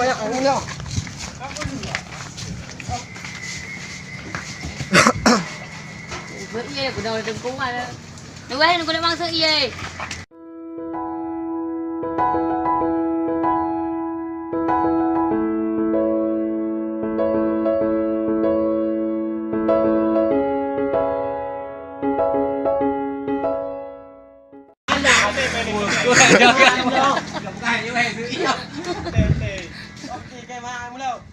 banyak angin Bữa ye của đầu đừng cúng mà. Đừng quên đừng có mang sữa ye. Oke, kayak mana?